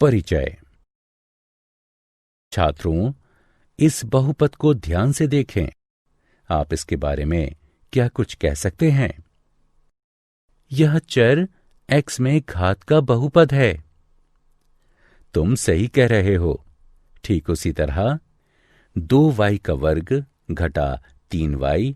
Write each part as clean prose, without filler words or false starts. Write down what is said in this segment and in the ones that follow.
परिचय। छात्रों, इस बहुपद को ध्यान से देखें। आप इसके बारे में क्या कुछ कह सकते हैं? यह चर x में घात का बहुपद है। तुम सही कह रहे हो। ठीक उसी तरह 2y का वर्ग घटा 3y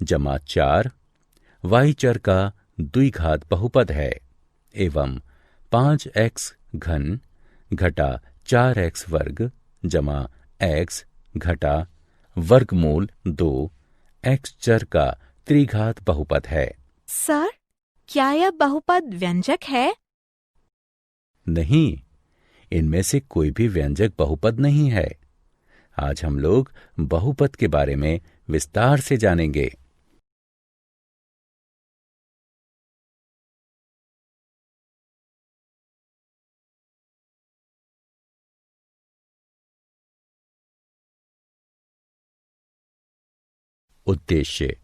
जमा 4 y चर का द्विघात बहुपद है एवं 5x घन घटा 4x वर्ग जमा x घटा वर्गमूल 2 x चर का त्रिघात बहुपद है। सर, क्या यह बहुपद व्यंजक है? नहीं, इनमें से कोई भी व्यंजक बहुपद नहीं है। आज हम लोग बहुपद के बारे में विस्तार से जानेंगे। उद्देश्य।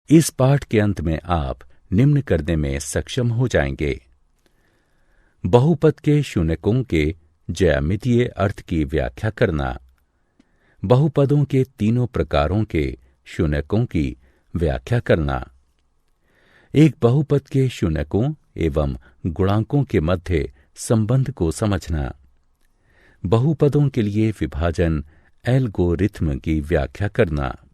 इस पाठ के अंत में आप निम्न करने में सक्षम हो जाएंगे। बहुपद के शून्यकों के ज्यामितीय अर्थ की व्याख्या करना, बहुपदों के तीनों प्रकारों के शून्यकों की व्याख्या करना, एक बहुपद के शून्यकों एवं गुणांकों के मध्य संबंध को समझना, बहुपदों के लिए विभाजन एल्गोरिथ्म की व्याख्या करना।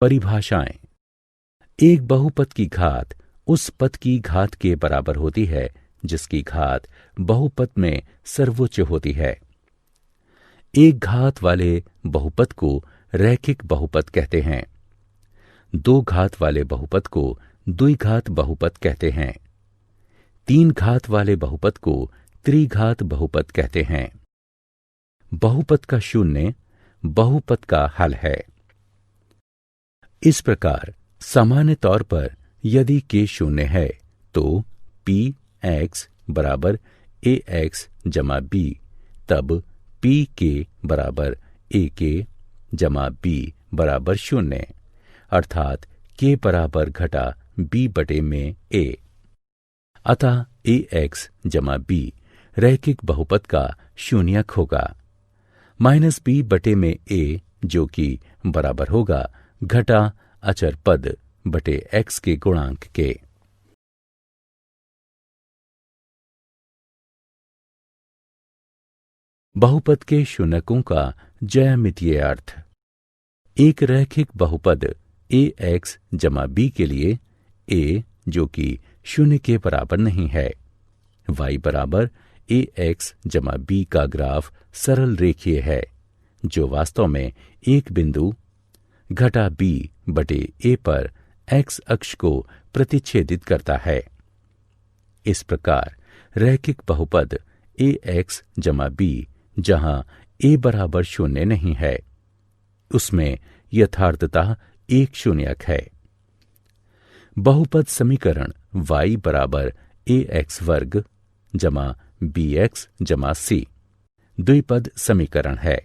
परिभाषाएं। एक बहुपद की घात उस पद की घात के बराबर होती है जिसकी घात बहुपद में सर्वोच्च होती है। एक घात वाले बहुपद को रैखिक बहुपद कहते हैं। दो घात वाले बहुपद को द्विघात बहुपद कहते हैं। तीन घात वाले बहुपद को त्रिघात बहुपद कहते हैं। बहुपद का शून्य बहुपद का हल है। इस प्रकार सामान्य तौर पर यदि k शून्य है तो p x बराबर ax जमा b, तब p k बराबर ak जमा b बराबर शून्य, अर्थात k बराबर घटा b बटे में a। अतः ax जमा b रैखिक बहुपद का शून्यक होगा माइनस b बटे में a, जो कि बराबर होगा घटा अचर पद बटे x के गुणांक के। बहुपद के शून्यकों का ज्यामितीय अर्थ। एक रैखिक बहुपद ax जमा b के लिए a, जो कि शून्य के बराबर नहीं है, y बराबर ax जमा b का ग्राफ सरल रेखीय है जो वास्तव में एक बिंदु घटा b बटे a पर x अक्ष को प्रतिच्छेदित करता है। इस प्रकार रैखिक बहुपद ax जमा b जहां a बराबर शून्य नहीं है, उसमें यथार्थतः एक शून्यक है। बहुपद समीकरण y बराबर ax वर्ग जमा bx जमा c द्विपद समीकरण है।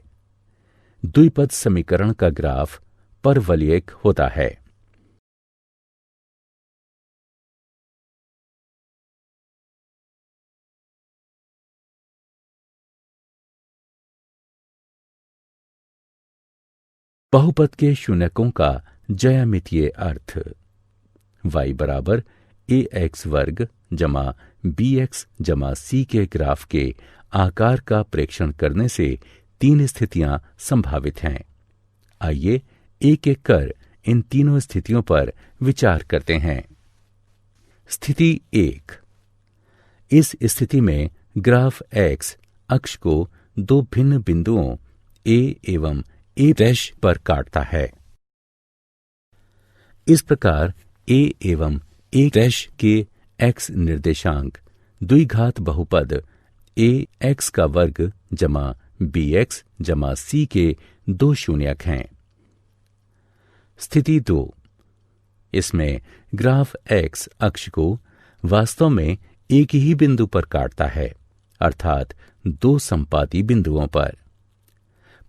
द्विपद समीकरण का ग्राफ परवलयिक होता है। बहुपद के शून्यकों का ज्यामितीय अर्थ। y बराबर ax वर्ग जमा bx जमा c के ग्राफ के आकार का प्रेक्षण करने से तीन स्थितियां संभावित हैं। आइए एक एक कर इन तीनों स्थितियों पर विचार करते हैं। स्थिति 1। इस स्थिति में ग्राफ x अक्ष को दो भिन्न बिंदुओं a एवं a' पर काटता है। इस प्रकार a एवं a' के x निर्देशांक द्विघात बहुपद ax का वर्ग जमा bx जमा c के दो शून्यक हैं। स्थिति 2। इसमें ग्राफ एक्स अक्ष को वास्तव में एक ही बिंदु पर काटता है, अर्थात दो संपाती बिंदुओं पर।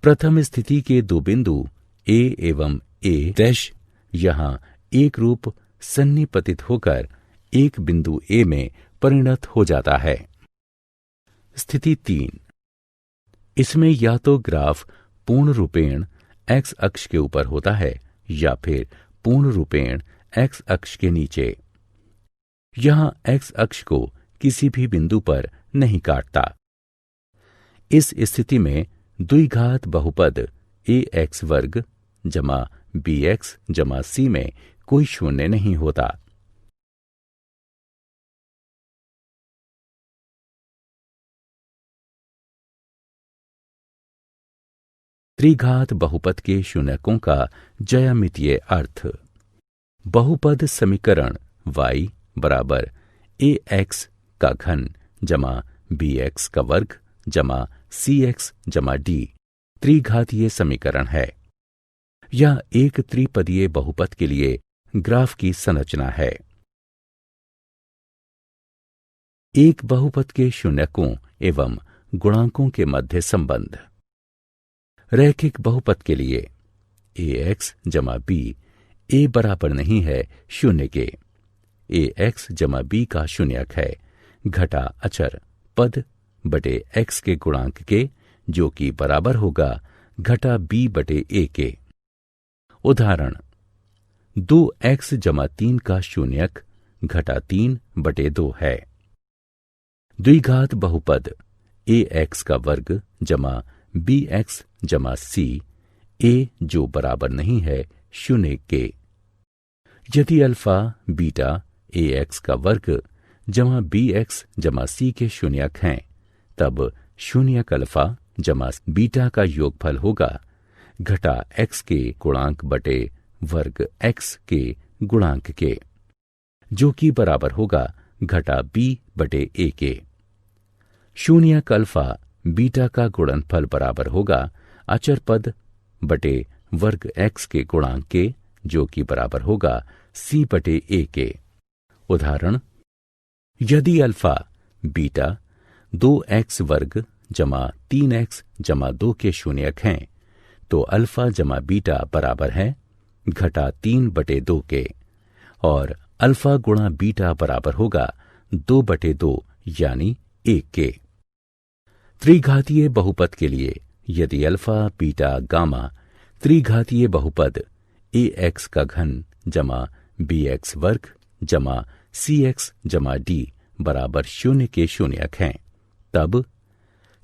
प्रथम स्थिति के दो बिंदु ए एवं ए डैश यहां एक रूप सन्निपतित होकर एक बिंदु ए में परिणत हो जाता है। स्थिति 3, इसमें या तो ग्राफ पूर्ण रूपेण एक्स अक्ष के ऊपर होता है या फिर पूर्ण रूपेण एक्स अक्ष के नीचे। यहां एक्स अक्ष को किसी भी बिंदु पर नहीं काटता। इस स्थिति में द्विघात बहुपद ए एक्स वर्ग जमा बी एक्स जमा सी में कोई शून्य नहीं होता। त्रिघात बहुपद के शून्यकों का ज्यामितीय अर्थ। बहुपद समीकरण y बराबर ए एक्स का घन जमा बी एक्स का वर्ग जमा सी एक्स जमा डी त्रिघातीय समीकरण है। यह एक त्रिपदीय बहुपद के लिए ग्राफ की संरचना है। एक बहुपद के शून्यकों एवं गुणांकों के मध्य संबंध। रैखिक बहुपद के लिए ए एक्स जमा बी ए बराबर नहीं है शून्य के। ए एक्स जमा बी का शून्यक है घटा अचर पद बटे एक्स के गुणांक के, जो कि बराबर होगा घटा बी बटे ए के। उदाहरण 2x जमा 3 का शून्यक घटा 3 बटे 2 है। द्विघात बहुपद ए एक्स का वर्ग जमा बी एक्स जमा सी ए, जो बराबर नहीं है शून्य के। यदि अल्फा बीटा ए एक्स का वर्ग जमा बी एक्स जमा सी के शून्यक हैं, तब शून्यक अल्फा जमा बीटा का योगफल होगा घटा एक्स के गुणांक बटे वर्ग एक्स के गुणांक के, जो कि बराबर होगा घटा बी बटे ए के। शून्यक अल्फा बीटा का गुणनफल बराबर होगा अचर पद बटे वर्ग एक्स के गुणांक के, जो कि बराबर होगा सी बटे ए के। उदाहरण यदि अल्फा बीटा 2x वर्ग जमा 3x जमा 2 के शून्यक हैं, तो अल्फा जमा बीटा बराबर है घटा 3 बटे 2 के, और अल्फा गुणा बीटा बराबर होगा 2 बटे 2 यानी 1 के। त्रिघातीय बहुपद के लिए यदि अल्फा बीटा गामा त्रिघातीय बहुपद ए एक्स का घन जमा बी एक्स वर्ग जमा सी एक्स जमा डी बराबर शून्य के शून्यक हैं, तब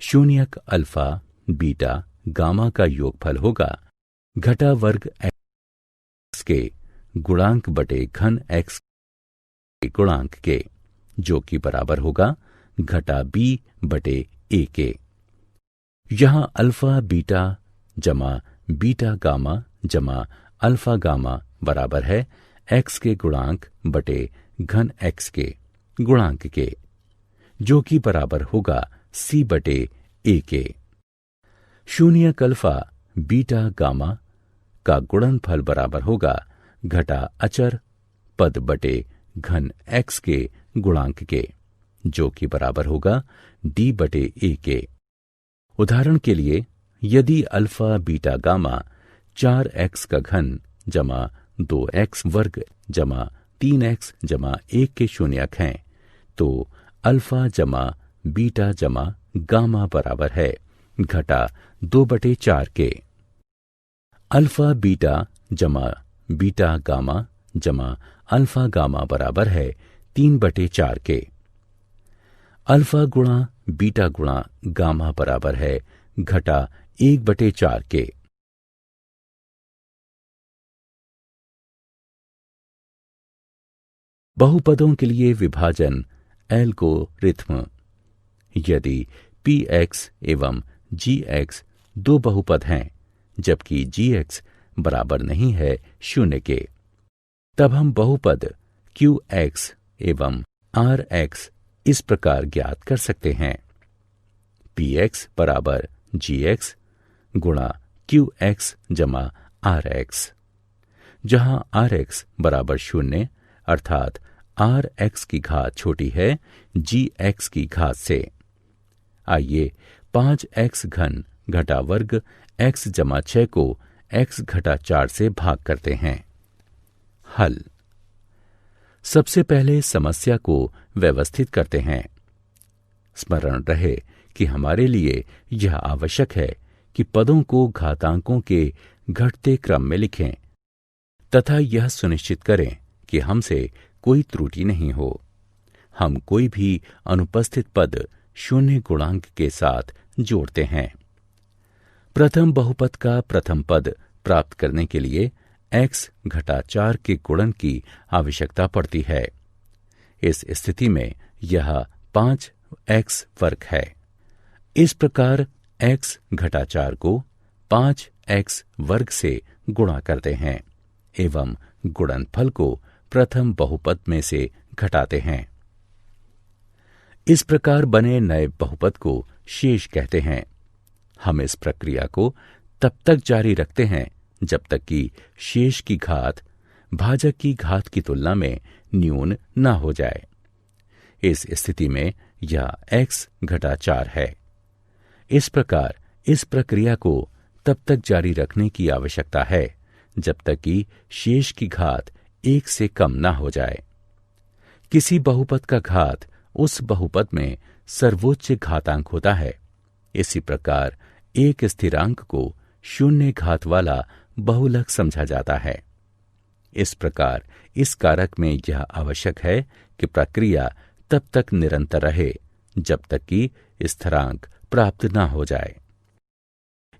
शून्यक अल्फा बीटा गामा का योगफल होगा घटा वर्ग एक्स के गुणांक बटे घन एक्स के गुणांक के, जो कि बराबर होगा घटा बी बटे ए के। यहां अल्फा बीटा जमा बीटा गामा जमा अल्फा गामा बराबर है एक्स के गुणांक बटे घन एक्स के गुणांक के, जो कि बराबर होगा सी बटे ए के। शून्यक अल्फा बीटा गामा का गुणनफल बराबर होगा घटा अचर पद बटे घन एक्स के गुणांक के, जो कि बराबर होगा डी बटे ए के। उदाहरण के लिए यदि अल्फा बीटा गामा 4x का घन जमा 2x वर्ग जमा 3x जमा 1 के शून्यक हैं, तो अल्फा जमा बीटा जमा गामा बराबर है घटा 2 बटे 4 के। अल्फा बीटा जमा बीटा गामा जमा अल्फा गामा बराबर है 3 बटे 4 के। अल्फा गुणा बीटा गुणा गामा बराबर है घटा 1 बटे 4 के। बहुपदों के लिए विभाजन एल्गोरिथ्म। यदि पी एक्स एवं जी एक्स दो बहुपद हैं, जबकि जी एक्स बराबर नहीं है शून्य के, तब हम बहुपद क्यू एक्स एवं आर एक्स इस प्रकार ज्ञात कर सकते हैं। पी एक्स बराबर जी एक्स गुणा क्यू एक्स जमा आर एक्स, जहां rx बराबर 0 अर्थात rx की घात छोटी है gx की घात से। आइए 5x घन घटा वर्ग x जमा 6 को x घटा 4 से भाग करते हैं। हल। सबसे पहले समस्या को व्यवस्थित करते हैं। स्मरण रहे कि हमारे लिए यह आवश्यक है कि पदों को घातांकों के घटते क्रम में लिखें तथा यह सुनिश्चित करें कि हमसे कोई त्रुटि नहीं हो। हम कोई भी अनुपस्थित पद शून्य गुणांक के साथ जोड़ते हैं। प्रथम बहुपद का प्रथम पद प्राप्त करने के लिए x घटा 4 के गुणन की आवश्यकता पड़ती है। इस स्थिति में यह 5x वर्ग है। इस प्रकार x घटा 4 को 5x वर्ग से गुणा करते हैं एवं गुणनफल को प्रथम बहुपद में से घटाते हैं। इस प्रकार बने नए बहुपद को शेष कहते हैं। हम इस प्रक्रिया को तब तक जारी रखते हैं जब तक कि शेष की घात भाजक की घात की तुलना में न्यून न हो जाए। इस स्थिति में यह x घटा 4 है। इस प्रकार इस प्रक्रिया को तब तक जारी रखने की आवश्यकता है जब तक कि शेष की घात 1 से कम न हो जाए। किसी बहुपद का घात उस बहुपद में सर्वोच्च घातांक होता है। इसी प्रकार एक स्थिरांक को शून्य घात वाला बहुलक समझा जाता है। इस प्रकार इस कारक में यह आवश्यक है कि प्रक्रिया तब तक निरंतर रहे जब तक कि स्थिरांक प्राप्त न हो जाए।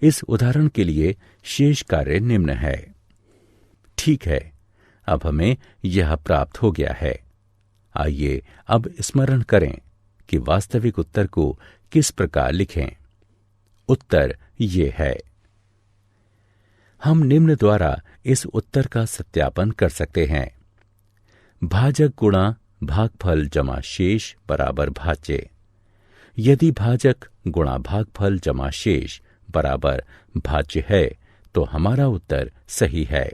इस उदाहरण के लिए शेष कार्य निम्न है। ठीक है, अब हमें यह प्राप्त हो गया है। आइए अब स्मरण करें कि वास्तविक उत्तर को किस प्रकार लिखें। उत्तर ये है। हम निम्न द्वारा इस उत्तर का सत्यापन कर सकते हैं। भाजक गुणा भागफल जमा शेष बराबर भाज्य। यदि भाजक गुणा भागफल जमा शेष बराबर भाज्य है तो हमारा उत्तर सही है।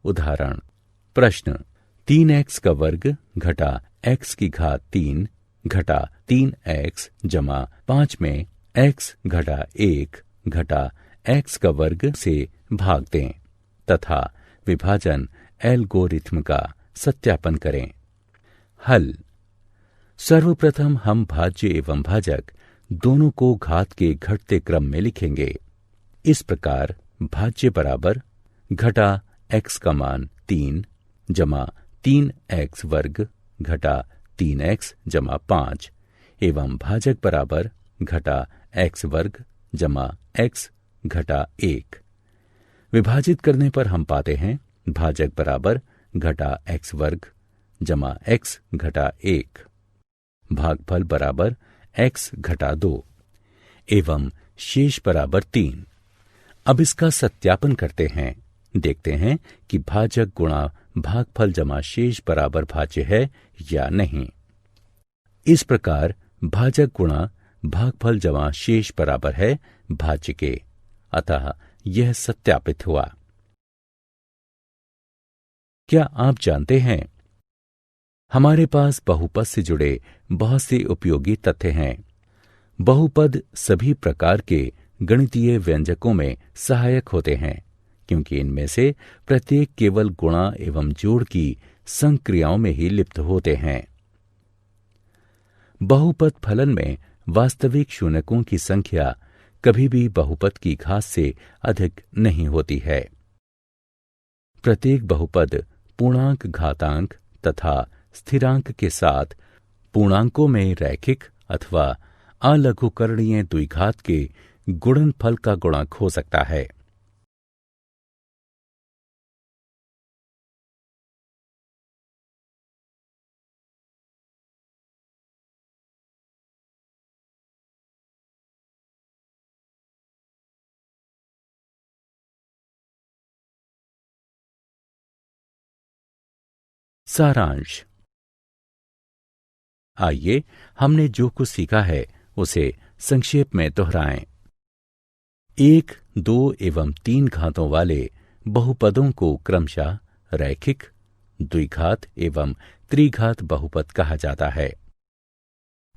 उदाहरण। प्रश्न। 3x का वर्ग घटा x की घात 3 घटा 3x जमा 5 में x घटा 1 घटा x का वर्ग से भाग दें तथा विभाजन एल्गोरिथ्म का सत्यापन करें। हल। सर्वप्रथम हम भाज्य एवं भाजक दोनों को घात के घटते क्रम में लिखेंगे। इस प्रकार भाज्य बराबर घटा x का मान 3 जमा 3x वर्ग घटा 3x जमा 5 एवं भाजक बराबर घटा x वर्ग जमा x घटा 1। विभाजित करने पर हम पाते हैं भाजक बराबर घटा x वर्ग जमा x घटा 1, भागफल बराबर x घटा 2 एवं शेष बराबर 3। अब इसका सत्यापन करते हैं। देखते हैं कि भाजक गुणा भागफल जमा शेष बराबर भाज्य है या नहीं। इस प्रकार भाजक गुणा भागफल जमा शेष बराबर है भाज्य के, अतः यह सत्यापित हुआ। क्या आप जानते हैं, हमारे पास बहुपद से जुड़े बहुत से उपयोगी तथ्य हैं। बहुपद सभी प्रकार के गणितीय व्यंजकों में सहायक होते हैं क्योंकि इनमें से प्रत्येक केवल गुणा एवं जोड़ की संक्रियाओं में ही लिप्त होते हैं। बहुपद फलन में वास्तविक शून्यकों की संख्या कभी भी बहुपद की घात से अधिक नहीं होती है। प्रत्येक बहुपद पूर्णांक घातांक तथा स्थिरांक के साथ पूर्णांकों में रैखिक अथवा अलघुकरणीय द्विघात के गुणनफल का गुणक हो सकता है। सारांश। आइए हमने जो कुछ सीखा है उसे संक्षेप में दोहराएं। 1, 2 एवं 3 घातों वाले बहुपदों को क्रमशः रैखिक, द्विघात एवं त्रिघात बहुपद कहा जाता है।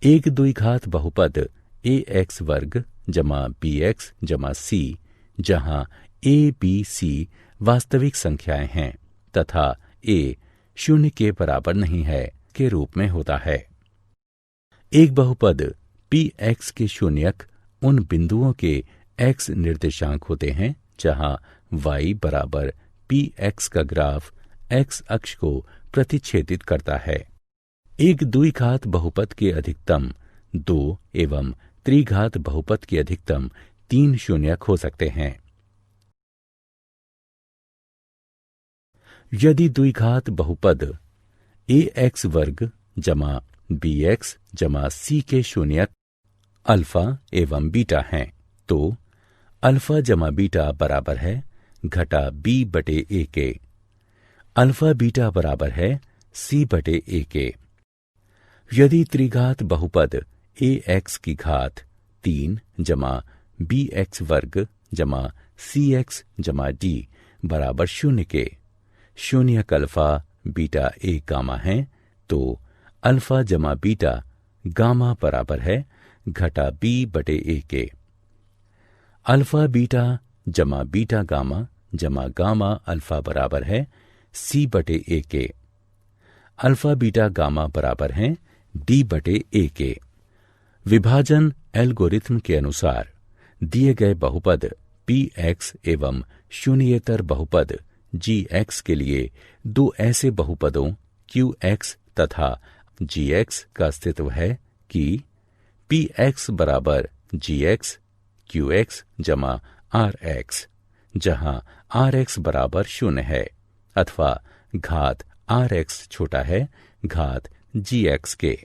एक द्विघात बहुपद ax वर्ग जमा bx जमा c, जहां a, b, c वास्तविक संख्याएं हैं तथा a शून्य के बराबर नहीं है के रूप में होता है। एक बहुपद px के शून्यक उन बिंदुओं के x निर्देशांक होते हैं जहां y बराबर px का ग्राफ x अक्ष को प्रतिच्छेदित करता है। एक द्विघात बहुपद के अधिकतम 2 एवं त्रिघात बहुपद के अधिकतम 3 शून्यक हो सकते हैं। यदि द्विघात बहुपद ax वर्ग जमा bx जमा c के शून्यक अल्फा एवं बीटा हैं, तो अल्फा जमा बीटा बराबर है घटा b बटे a के। अल्फा बीटा बराबर है c बटे a के। यदि त्रिघात बहुपद ax की घात 3 जमा bx वर्ग जमा cx जमा d बराबर शून्य के, शून्यक अल्फा बीटा a गामा है, तो अल्फा जमा बीटा गामा बराबर है घटा b बटे a के। अल्फा बीटा जमा बीटा गामा जमा गामा अल्फा बराबर है c बटे a के। अल्फा बीटा गामा बराबर है d बटे a के। विभाजन एल्गोरिथ्म के अनुसार दिए गए बहुपद px एवं शून्येतर बहुपद gx के लिए दो ऐसे बहुपदों qx तथा gx का अस्तित्व है कि px बराबर gx qx जमा rx, जहां rx बराबर शून्य है अथवा घात rx छोटा है घात gx के।